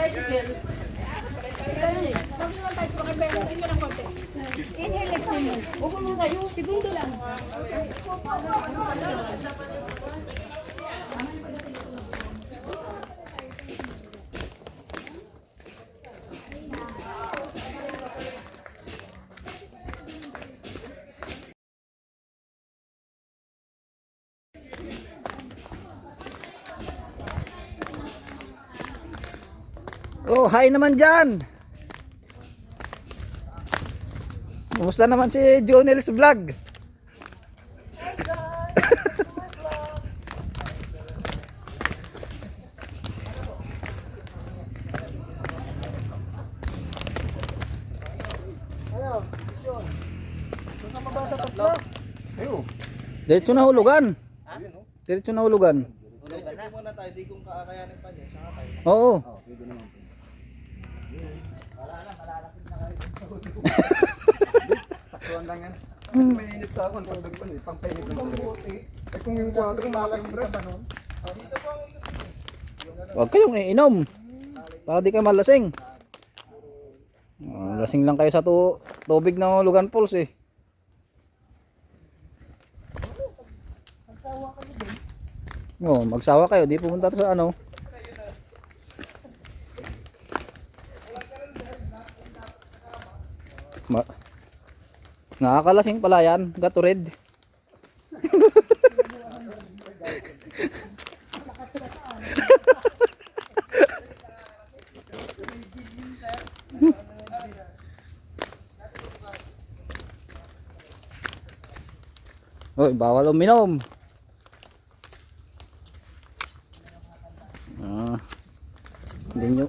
tricycle. Huwag naman tayo sa mga bayan. Tingnan ng konti. Inhale, exhale. Huwag mo tayo. Segundo lang. Oh, hi naman dyan. Kumusta naman si Jonel's vlog? Diretso na hulugan. Diretso na hulugan. Muna tayo, di kung kakakayanin pa niya, saka tayo. Oo. Saktuan lang yan. Kasi may init sa akin, pagdagpan eh, pangpainit lang sila. Eh kung yung kwadro malaking bread, Huwag kayong iinom. Para di kayo malasing. Lasing lang kayo sa tubig ng Logan Falls eh. Oh, magsawa kayo, di pumunta sa ano. Nakakalasing pala yan, Gatorade. Oy, bawal uminom. Hindi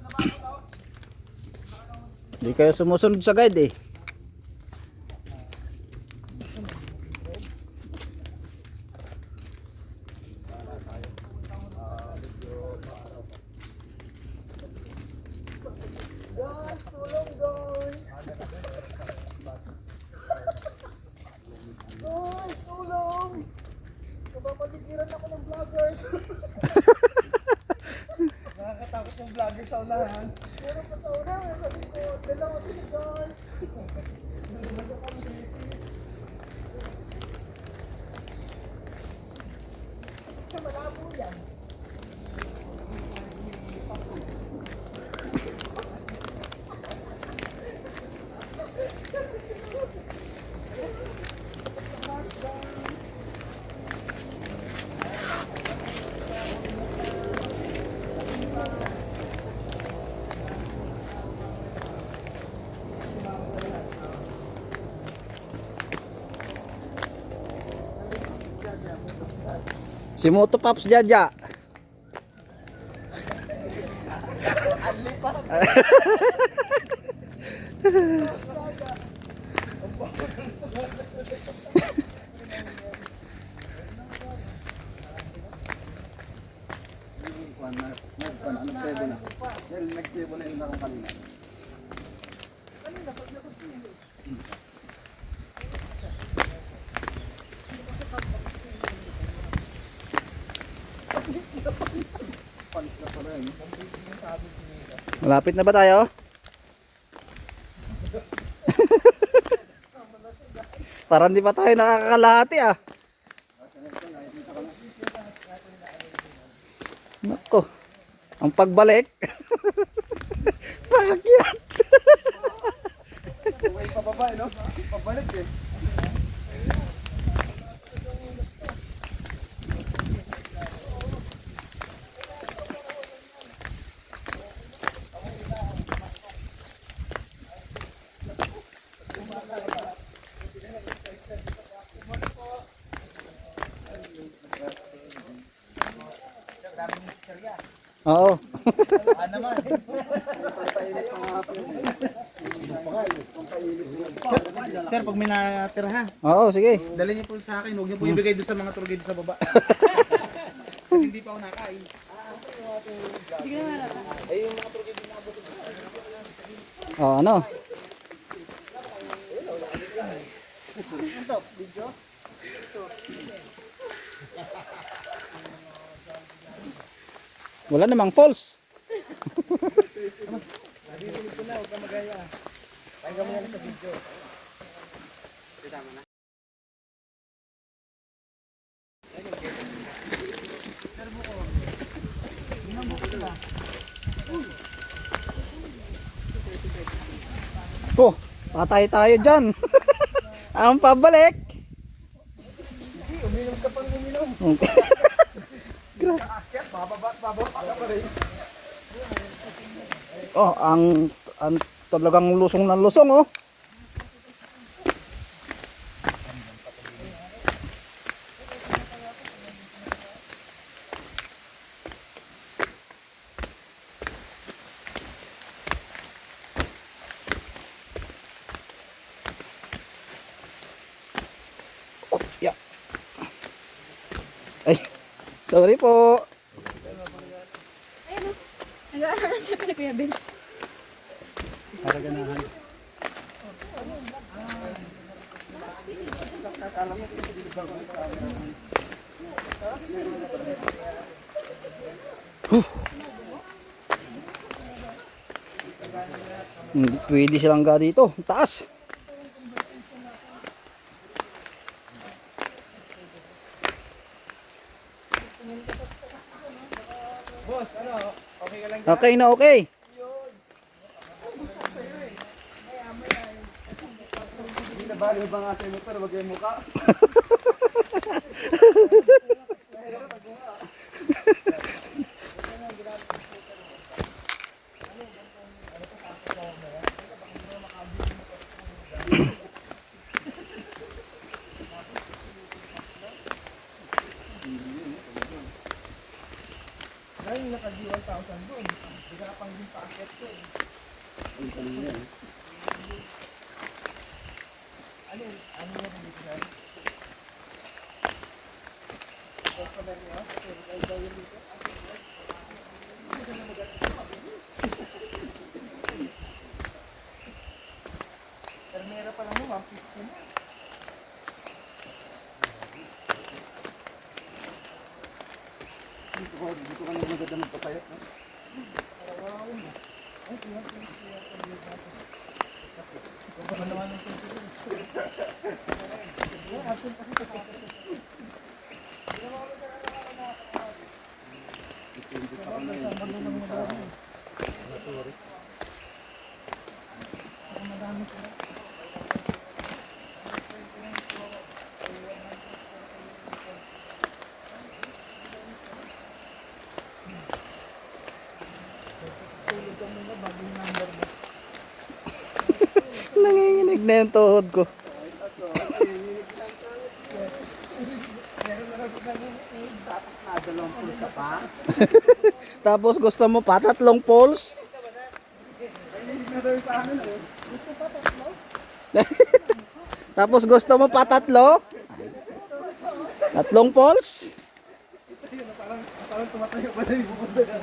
hindi kayo sumusunod sa guide eh. nakakatakot yung vlogger sa unahan. Pero pa sa unahan, sa likod, dalawa sila guys. Sa malabo yan. Si Moto Pops Jaja. Malapit na ba tayo? Parang di pa tayo nakakalahati ah. Nako. Ang pagbalik. Paakyat. Uwi pababa eh, no? Pabalik eh. Oo. Naman. Sir, pag may natira ha, Oo, sige. dali niyo po sa akin. Huwag niyo po ibigay doon sa mga tour guide sa baba. Kasi hindi pa ako nakain. Oh, ano? Wala namang falls. Nadidinig ko na, huwag ka magaya. Pahinga mo yan sa video. Oh, patay tayo dyan. Ang pabalik. Hindi, uminom ka pang uminom. Aakyat, bababa ka pa rin. Oh, ang talagang lusong ng lusong, oh. Oh, yeah. Ay, sorry po. Ayun o. Nag-aaral na siya pa na Kuya Bench. Pwede silang ga dito, taas. Boss, ano, okay ka lang? Okay na okay. Hindi na bali ba nga sa inyo, pero wag yung mukha. Dahil naka-1,000 doon. Hindi ka pang din packet ko. Ano yan dito na? Customer niyo? Ay, gawin dito? Pero meron pa lang mo, 150 na. Dito ka nang maganda magpapayat, no? Nanginginig na yung tuhod ko. Tapos gusto mo pa tatlong poles? Tapos gusto mo pa tatlo? Tatlong poles? Parang tumatayo pa na yung bubunda na.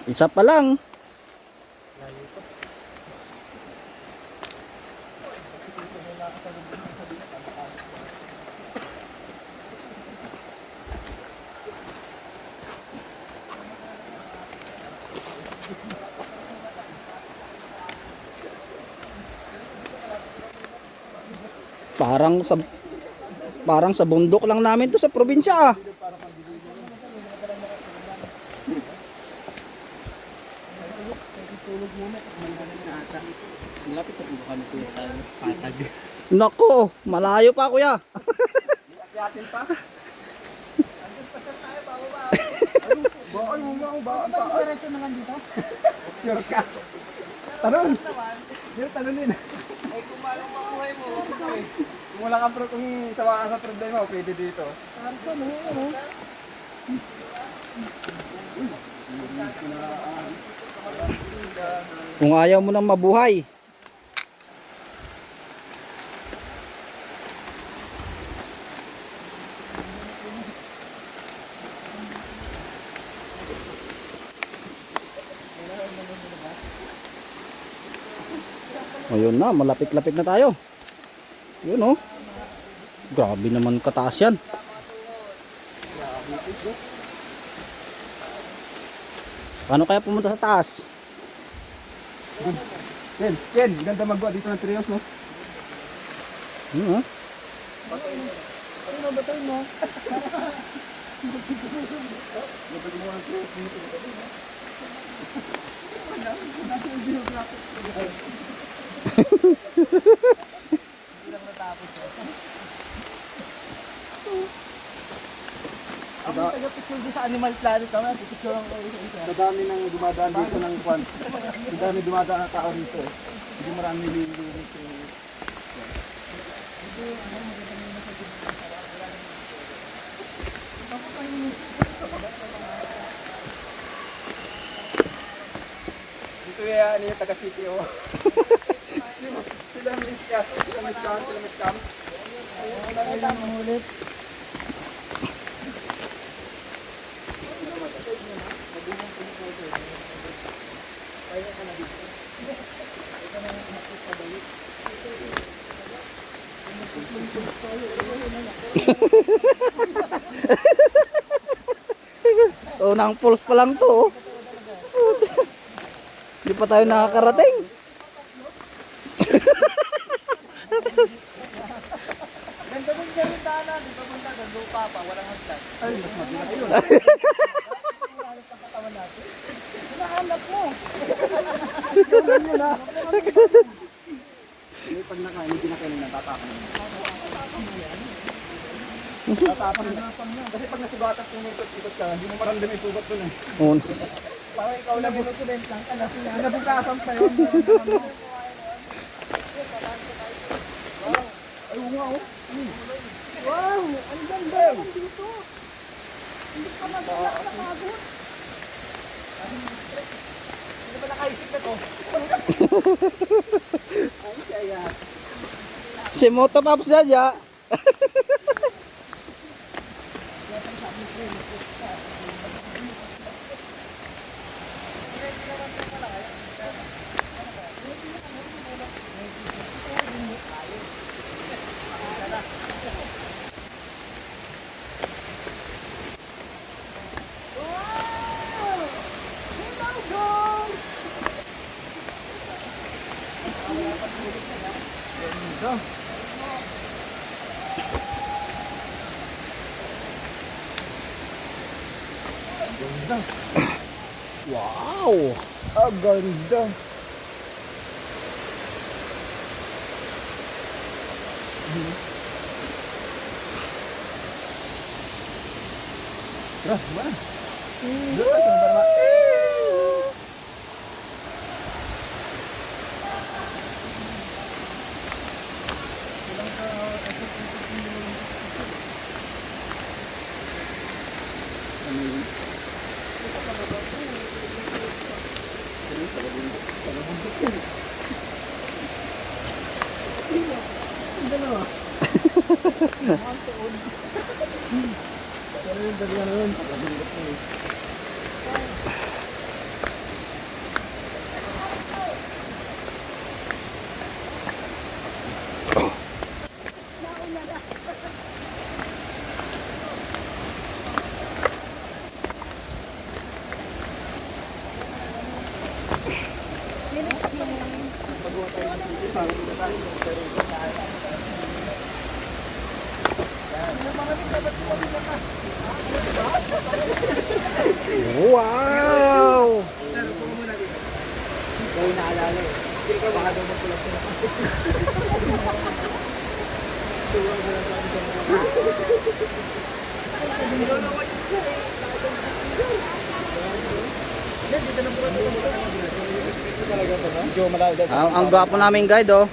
Isa pa lang. Parang sa bundok lang namin to sa probinsya, ah. Malapit na po kami kuya sa patag. Nako, malayo pa kuya. Yakin pa? Andun pa saan tayo, bababa. Bakal mo nga, ba? Ang taas. Diretso na lang dito. Sure ka. Tanong. Yung tanunin. Ay, kung manong makuhay mo, kung wala kang kung sawa ka sa problema, pwede dito. Kung ayaw mo nang mabuhay. Ayun na, malapit-lapit na tayo. Yun, oh. Grabe naman kataas yan. Paano kaya pumunta sa taas? Ken, ganda magawa dito ng trios, no? Hmm, Ako yung taga-picture doon sa Animal Planet kami, picture lang kayo sa isa. Madami nang dumadaan dito ng kwan. Madami dumadaan na tao dito eh. Hindi marami nililinis eh. Dito yan yung taga-city oh. Sila may scam, sila may scam. Wala nilang mahulit. unang pulse pa lang to. Oh. Hindi pa tayo nakakarating. Ganda mo yung daanan, di ba punta doon, lupa pa, walang hagdan. Ay, mas mabigat yun. Hinahanap mo. Yun yun ah. Hindi, pag nakain, hindi kinakainin na, tatapan mo. Tatapan mo. Kasi pag nasugatan kung ikot-ikot ka, hindi mo maramdam yung sugat doon eh. Un. Parang ikaw lang binutulent lang ka na siya. Nabukasan pa yun. Ay, nga oh. Wow, ang ganda naman dito. Hindi pa nakapagod. Hindi pa nakaisip na to. Ay, kaya. Si Moto Pops Jaja. Wow. Ang ganda. Tara, mana? Doon, sama-sama. Wow. Gawin na alala eh. Hindi ka baka daw magpulang sila. Ang gwapo namin guide oh.